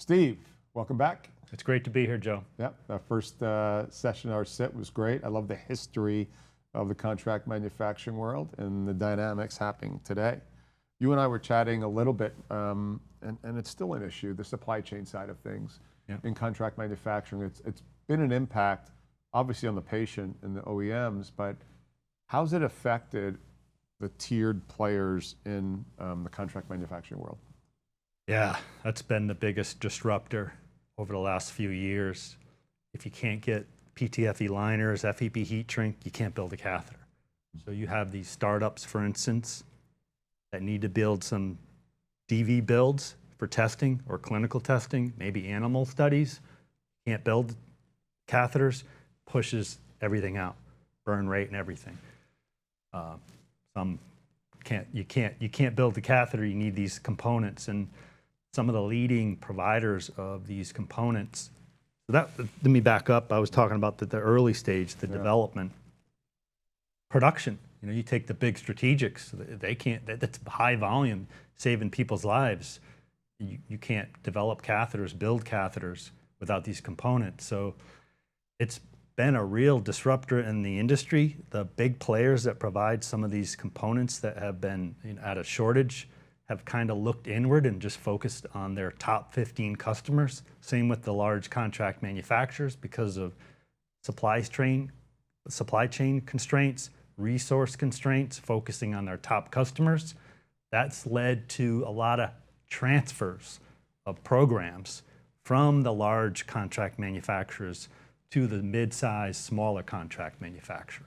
Steve, welcome back. It's great to be here, Joe. Yep, our first session, our sit was great. I love the history of the contract manufacturing world and the dynamics happening today. You and I were chatting a little bit, and it's still an issue, the supply chain side of things. Yep. In contract manufacturing. It's been an impact, obviously on the patient and the OEMs, but how's it affected the tiered players in the contract manufacturing world? Yeah, that's been the biggest disruptor over the last few years. If you can't get PTFE liners, FEP heat shrink, you can't build a catheter. So you have these startups, for instance, that need to build some DV builds for testing or clinical testing, maybe animal studies. Can't build catheters, pushes everything out, burn rate and everything. You can't build the catheter. You need these components, and some of the leading providers of these components. So that, let me back up. I was talking about the early stage, the development, production. You know, you take the big strategics. They can't. That's high volume, saving people's lives. You can't develop catheters, build catheters without these components. So it's been a real disruptor in the industry. The big players that provide some of these components that have been at a shortage have kind of looked inward and just focused on their top 15 customers. Same with the large contract manufacturers because of supply chain constraints, resource constraints, focusing on their top customers. That's led to a lot of transfers of programs from the large contract manufacturers to the mid-sized, smaller contract manufacturers.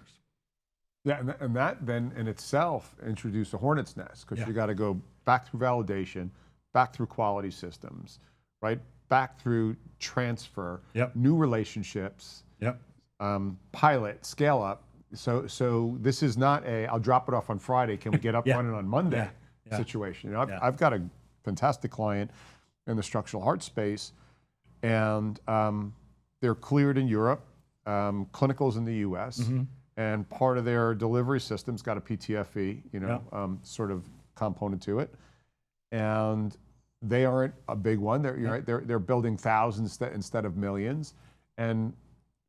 Yeah, and that then in itself introduced a hornet's nest, because you got to go back through validation, back through quality systems, right? Back through transfer, new relationships, pilot, scale up. So this is not a, I'll drop it off on Friday, can we get up running on Monday situation. You know, I've got a fantastic client in the structural heart space, and they're cleared in Europe, clinicals in the US, and part of their delivery system's got a PTFE, you know, sort of component to it. And they aren't a big one. They're building thousands instead of millions. And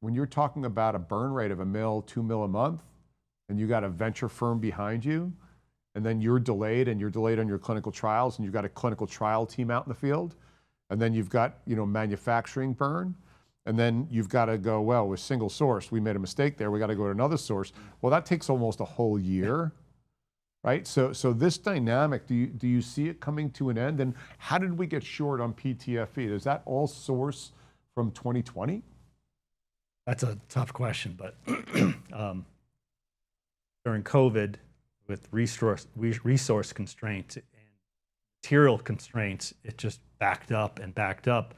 when you're talking about a burn rate of $1 mil, $2 mil a month, and you got a venture firm behind you, and then you're delayed on your clinical trials, and you've got a clinical trial team out in the field, and then you've got, you know, manufacturing burn, and then you've got to go, well, with single source, we made a mistake there, we got to go to another source. Well, that takes almost a whole year, right? So this dynamic, do you see it coming to an end? And how did we get short on PTFE? Does that all source from 2020? That's a tough question, but during COVID, with resource constraints and material constraints, it just backed up and backed up.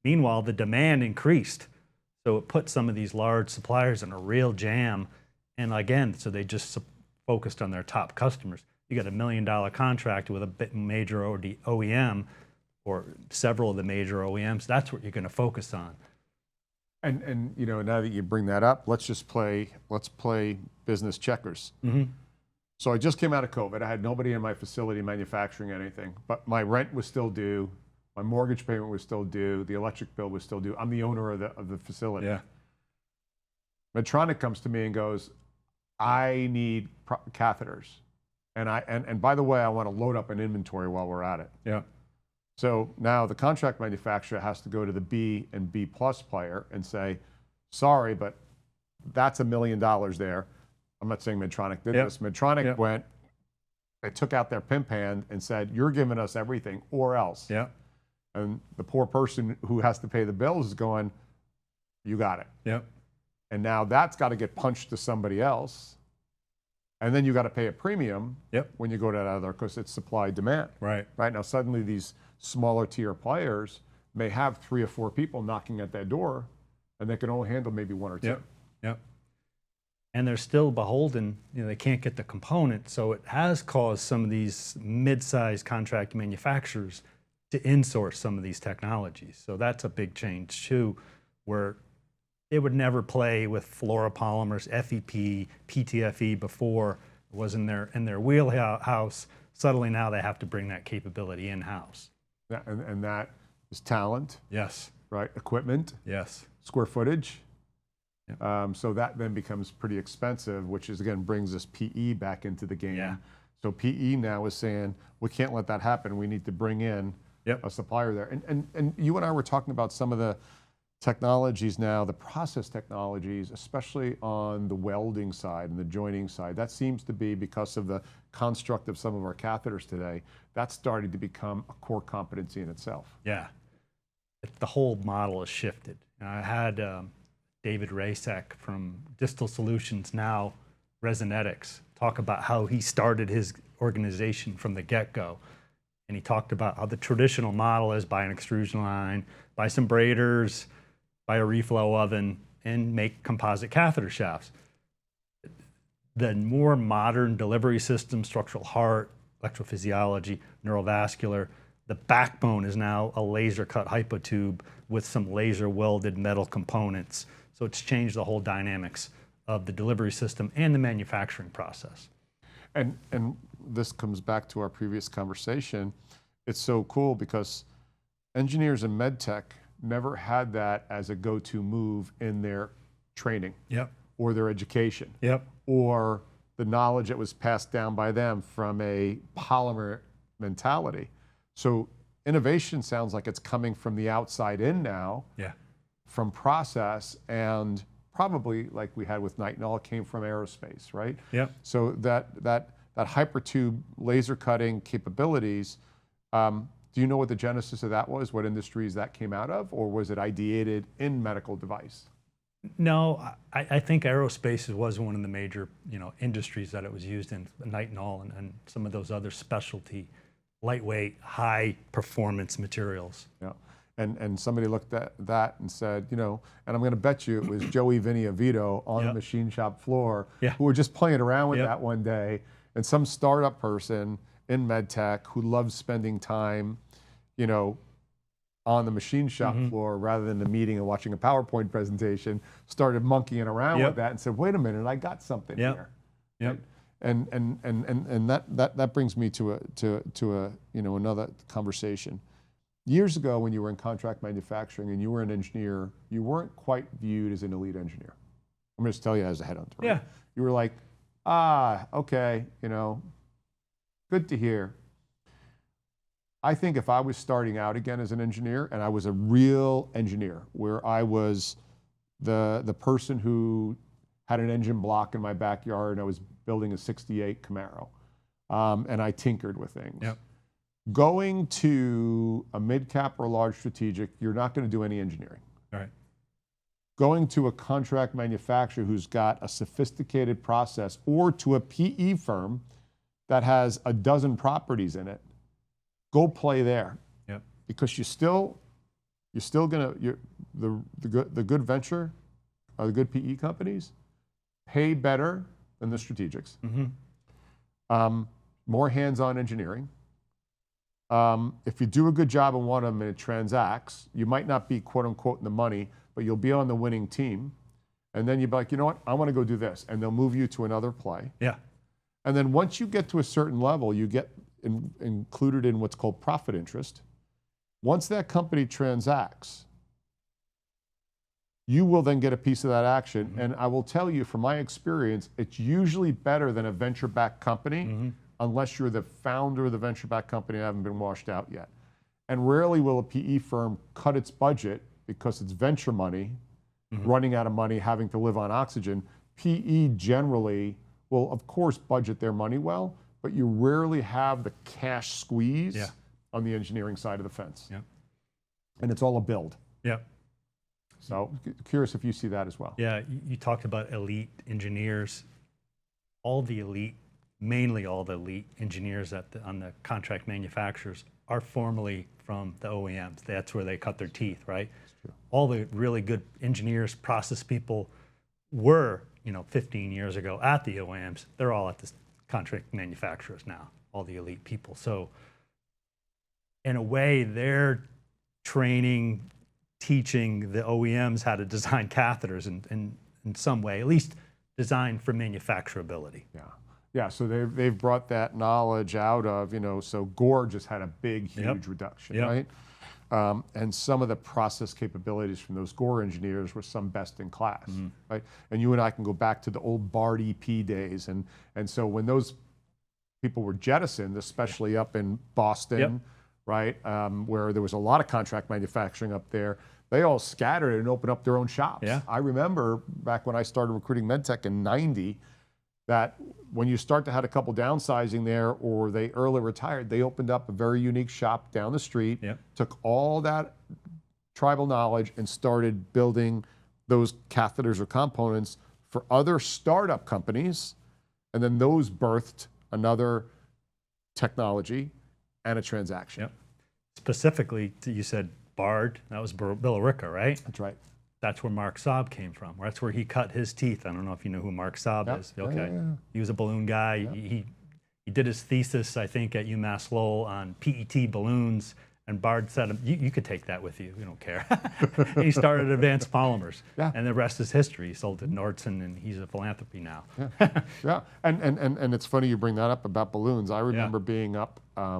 Meanwhile, the demand increased. So it put some of these large suppliers in a real jam. And again, so they just focused on their top customers. You got $1 million contract with a major OEM or several of the major OEMs, that's what you're going to focus on. And you know, now that you bring that up, let's play business checkers. So I just came out of COVID. I had nobody in my facility manufacturing anything, but my rent was still due. My mortgage payment was still due. The electric bill was still due. I'm the owner of the facility. Medtronic comes to me and goes, I need catheters. And by the way, I want to load up an inventory while we're at it. So now the contract manufacturer has to go to the B and B plus player and say, sorry, but that's $1 million there. I'm not saying Medtronic did this. Medtronic went, they took out their pimp hand and said, you're giving us everything or else. And the poor person who has to pay the bills is going, you got it. And now that's got to get punched to somebody else. And then you got to pay a premium when you go to that other, because it's supply demand. Right now, suddenly these smaller tier players may have 3 or 4 people knocking at their door, and they can only handle maybe 1 or 2. And they're still beholden, you know, they can't get the component. So it has caused some of these mid-sized contract manufacturers to insource some of these technologies. So that's a big change too, where they would never play with fluoropolymers, FEP, PTFE before. It was in their wheelhouse. Suddenly now they have to bring that capability in-house. And that is talent, Yes. right? Equipment, Yes. square footage. Yep. So that then becomes pretty expensive, which is again brings us PE back into the game. Yeah. So PE now is saying we can't let that happen. We need to bring in Yep. a supplier there. And you and I were talking about some of the technologies now, the process technologies, especially on the welding side and the joining side. That seems to be, because of the construct of some of our catheters today, that's starting to become a core competency in itself. Yeah. The whole model has shifted. And I had David Rasek from Distal Solutions, now Resonetics, talk about how he started his organization from the get-go. And he talked about how the traditional model is buy an extrusion line, buy some braiders, buy a reflow oven, and make composite catheter shafts. The more modern delivery system, structural heart, electrophysiology, neurovascular, the backbone is now a laser cut hypotube with some laser welded metal components. So it's changed the whole dynamics of the delivery system and the manufacturing process. And this comes back to our previous conversation. It's so cool because engineers in medtech never had that as a go-to move in their training. Yep. Or their education. Yep. Or the knowledge that was passed down by them from a polymer mentality. So innovation sounds like it's coming from the outside in now. Yeah. From process, and probably like we had with nitinol, it came from aerospace, right? Yep. So that hypertube laser cutting capabilities, do you know what the genesis of that was? What industries that came out of? Or was it ideated in medical device? No, I think aerospace was one of the major, industries that it was used in, nitinol and some of those other specialty, lightweight, high performance materials. Yeah. And somebody looked at that and said, and I'm going to bet you it was Joey Viniavito on the machine shop floor who were just playing around with that one day, and some startup person in medtech who loves spending time, on the machine shop floor rather than the meeting and watching a PowerPoint presentation, started monkeying around with that and said, wait a minute, I got something here. Yep. And that brings me to a another conversation. Years ago, when you were in contract manufacturing and you were an engineer, you weren't quite viewed as an elite engineer. I'm just tell you as a headhunter. Right? Yeah. You were like, okay, good to hear. I think if I was starting out again as an engineer, and I was a real engineer, where I was the person who had an engine block in my backyard and I was building a '68 Camaro, and I tinkered with things. Yep. Going to a mid-cap or a large strategic, you're not going to do any engineering. All right. Going to a contract manufacturer who's got a sophisticated process, or to a PE firm that has a dozen properties in it, go play there. Yep. Because you're still gonna, the good venture or the good PE companies pay better than the strategics. More hands-on engineering. If you do a good job in one of them and it transacts, you might not be quote unquote in the money, but you'll be on the winning team. And then you'll be like, you know what, I want to go do this. And they'll move you to another play. Yeah. And then once you get to a certain level, you get included in what's called profit interest. Once that company transacts, you will then get a piece of that action. And I will tell you from my experience, it's usually better than a venture-backed company, unless you're the founder of the venture-backed company and haven't been washed out yet. And rarely will a PE firm cut its budget because it's venture money, running out of money, having to live on oxygen. PE generally will, of course, budget their money well, but you rarely have the cash squeeze on the engineering side of the fence. Yeah. And it's all a build. Yeah. So curious if you see that as well. Yeah, you talked about elite engineers. Mainly all the elite engineers on the contract manufacturers are formerly from the OEMs. That's where they cut their teeth, right? All the really good engineers, process people were, 15 years ago at the OEMs. They're all at the contract manufacturers now, all the elite people. So in a way, they're training, teaching the OEMs how to design catheters in some way, at least designed for manufacturability. Yeah. Yeah, so they've brought that knowledge out of, so Gore just had a big, huge reduction, right? And some of the process capabilities from those Gore engineers were some best in class, right? And you and I can go back to the old BART EP days. And so when those people were jettisoned, especially up in Boston, right, where there was a lot of contract manufacturing up there, they all scattered and opened up their own shops. I remember back when I started recruiting medtech in '90, that when you start to have a couple downsizing there or they early retired, they opened up a very unique shop down the street, took all that tribal knowledge and started building those catheters or components for other startup companies. And then those birthed another technology and a transaction. Specifically, you said Bard, that was Billerica, right? That's right. That's where Mark Saab came from. That's where he cut his teeth. I don't know if you know who Mark Saab is. Okay. He was a balloon guy. He did his thesis, I think, at UMass Lowell on PET balloons. And Bard said, you could take that with you. We don't care. He started Advanced Polymers. And the rest is history. He sold to Nordson, and he's a philanthropy now. And it's funny you bring that up about balloons. I remember being up, I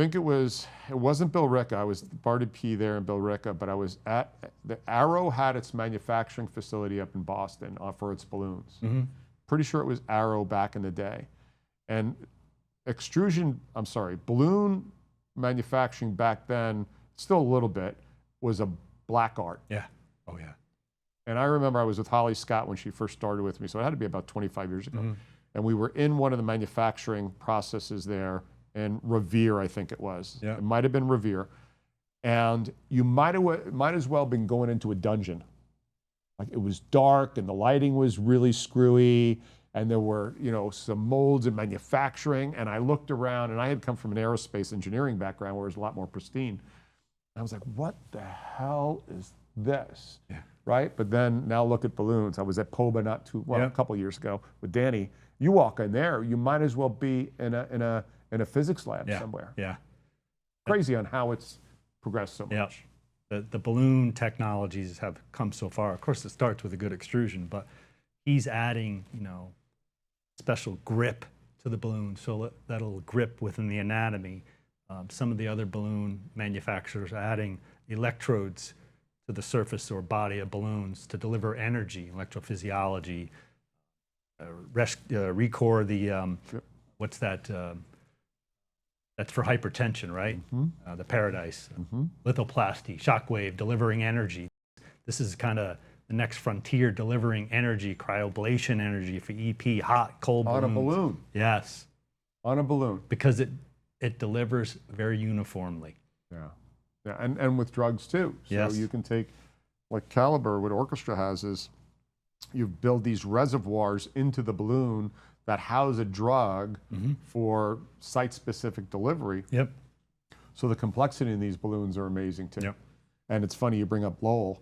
think it wasn't Billerica. I was Bard P there in Billerica, but I was at, the Arrow had its manufacturing facility up in Boston for its balloons. Pretty sure it was Arrow back in the day. And balloon manufacturing back then, still a little bit, was a black art. And I remember I was with Holly Scott when she first started with me, so it had to be about 25 years ago. And we were in one of the manufacturing processes there, in Revere, I think it was. It might have been Revere. And you might as well been going into a dungeon. Like, it was dark and the lighting was really screwy and there were, some molds in manufacturing. And I looked around, and I had come from an aerospace engineering background where it was a lot more pristine. I was like, what the hell is this? Right? But then now look at balloons. I was at POBA a couple years ago with Danny. You walk in there, you might as well be in a physics lab somewhere. Crazy on how it's progressed so much. The balloon technologies have come so far. Of course, it starts with a good extrusion, but he's adding, special grip to the balloon so that'll grip within the anatomy. Some of the other balloon manufacturers are adding electrodes to the surface or body of balloons to deliver energy, electrophysiology, Recor, what's that? That's for hypertension, right? The Paradise, lithoplasty, shockwave, delivering energy. This is kind of the next frontier, delivering energy, cryoablation energy for EP, hot, cold balloons. On a balloon. Yes. On a balloon. Because it delivers very uniformly. And with drugs too. So you can take, like Caliber, what Orchestra has is, you build these reservoirs into the balloon that house a drug for site-specific delivery. So the complexity in these balloons are amazing too. And it's funny you bring up Lowell.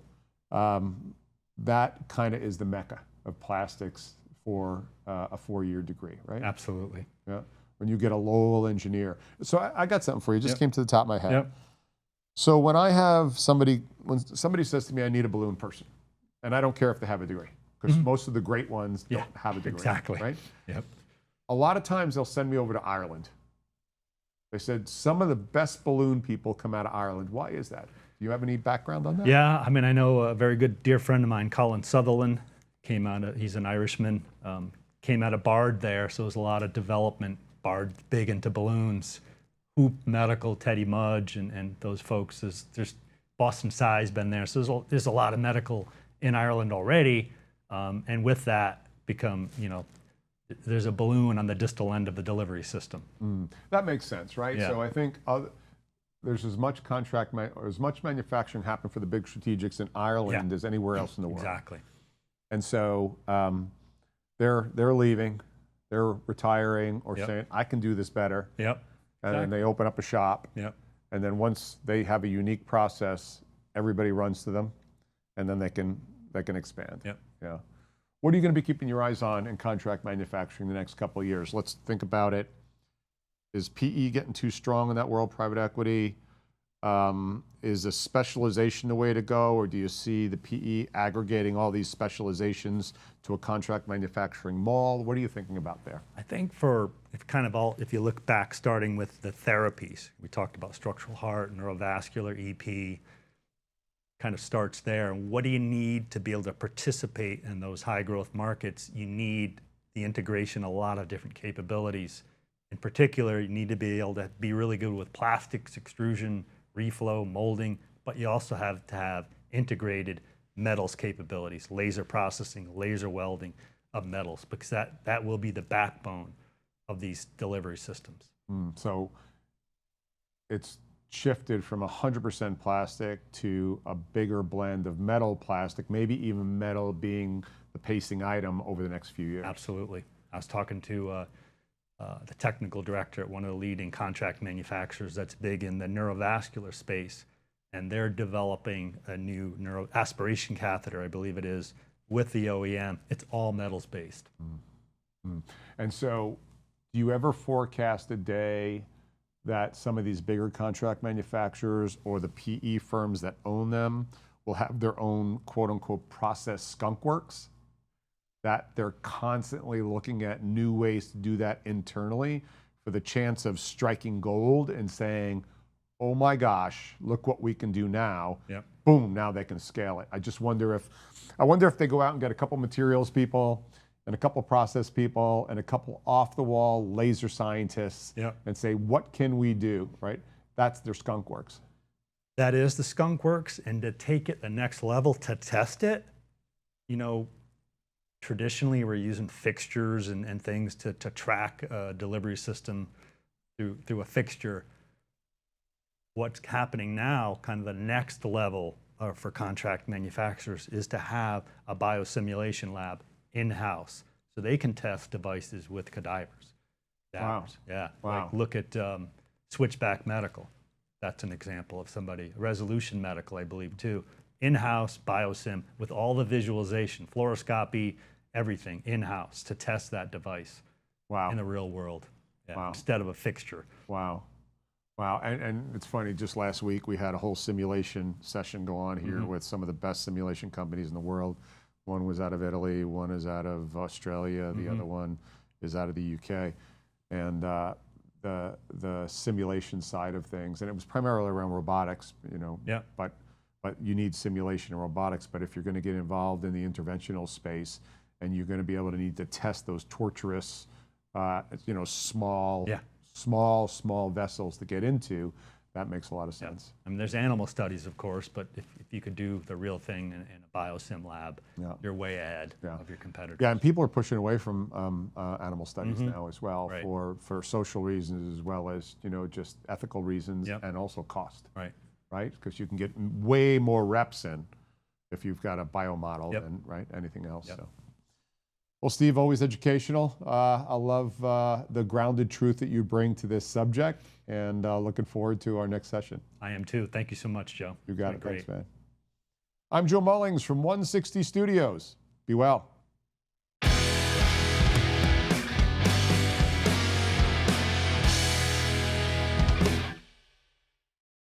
That kind of is the mecca of plastics for a 4-year degree, right? Absolutely. When you get a Lowell engineer. So I got something for you. It just came to the top of my head. So when somebody says to me, I need a balloon person, and I don't care if they have a degree, because most of the great ones don't have a degree, right? A lot of times they'll send me over to Ireland. They said some of the best balloon people come out of Ireland. Why is that? Do you have any background on that? Yeah, I mean, I know a very good dear friend of mine, Colin Sutherland, he's an Irishman, came out of Bard there, so there's a lot of development. Bard big into balloons. Hoop Medical, Teddy Mudge, and those folks. There's Boston Sci's been there, so there's a lot of medical in Ireland already. And with that, there's a balloon on the distal end of the delivery system. That makes sense, right? So I think there's as much manufacturing happen for the big strategics in Ireland as anywhere else in the world. Exactly. And so they're leaving, they're retiring, or saying, I can do this better. And then they open up a shop. And then once they have a unique process, everybody runs to them, and then they can expand. What are you going to be keeping your eyes on in contract manufacturing the next couple of years? Let's think about it. Is PE getting too strong in that world, private equity? Is a specialization the way to go, or do you see the PE aggregating all these specializations to a contract manufacturing mall? What are you thinking about there? think if you look back, starting with the therapies, we talked about structural heart, neurovascular, EP, kind of starts there. What do you need to be able to participate in those high growth markets? You need the integration, a lot of different capabilities. In particular, you need to be able to be really good with plastics, extrusion, reflow, molding, but you also have to have integrated metals capabilities, laser processing, laser welding of metals, because that will be the backbone of these delivery systems. So it's shifted from 100% plastic to a bigger blend of metal, plastic, maybe even metal being the pacing item over the next few years. Absolutely. I was talking to the technical director at one of the leading contract manufacturers that's big in the neurovascular space, and they're developing a new neuro aspiration catheter, I believe it is, with the OEM. It's all metals based. And so do you ever forecast a day that some of these bigger contract manufacturers or the PE firms that own them will have their own quote unquote process skunk works? That they're constantly looking at new ways to do that internally for the chance of striking gold and saying, oh my gosh, look what we can do now. Yep. Boom, now they can scale it. I just wonder if they go out and get a couple materials people and a couple process people and a couple off the wall laser scientists, yep, and say, what can we do, right? That's their skunk works. That is the skunk works. And to take it the next level, to test it, traditionally we're using fixtures and things to track a delivery system through a fixture. What's happening now, kind of the next level for contract manufacturers, is to have a biosimulation lab in-house so they can test devices with cadavers. Wow. Yeah. Wow. Like look at Switchback Medical. That's an example of somebody. Resolution Medical, I believe, too. In-house biosim with all the visualization, fluoroscopy, everything in-house to test that device. Wow. In the real world. Yeah. Wow. Instead of a fixture. Wow. Wow, and it's funny, just last week we had a whole simulation session go on here with some of the best simulation companies in the world. One was out of Italy, one is out of Australia, the other one is out of the UK. And the simulation side of things, and it was primarily around robotics, Yeah. but you need simulation and robotics. But if you're going to get involved in the interventional space and you're going to be able to need to test those torturous, small vessels to get into, that makes a lot of sense. I mean, there's animal studies, of course, but if you could do the real thing in a biosim lab, you're way ahead of your competitors. Yeah, and people are pushing away from animal studies now as well, Right. for social reasons as well as just ethical reasons, and also cost. Right. Right, because you can get way more reps in if you've got a biomodel than anything else. So. Well, Steve, always educational. I love the grounded truth that you bring to this subject, and looking forward to our next session. I am too. Thank you so much, Joe. You got it. Great. Thanks, man. I'm Joe Mullings from 160 Studios. Be well.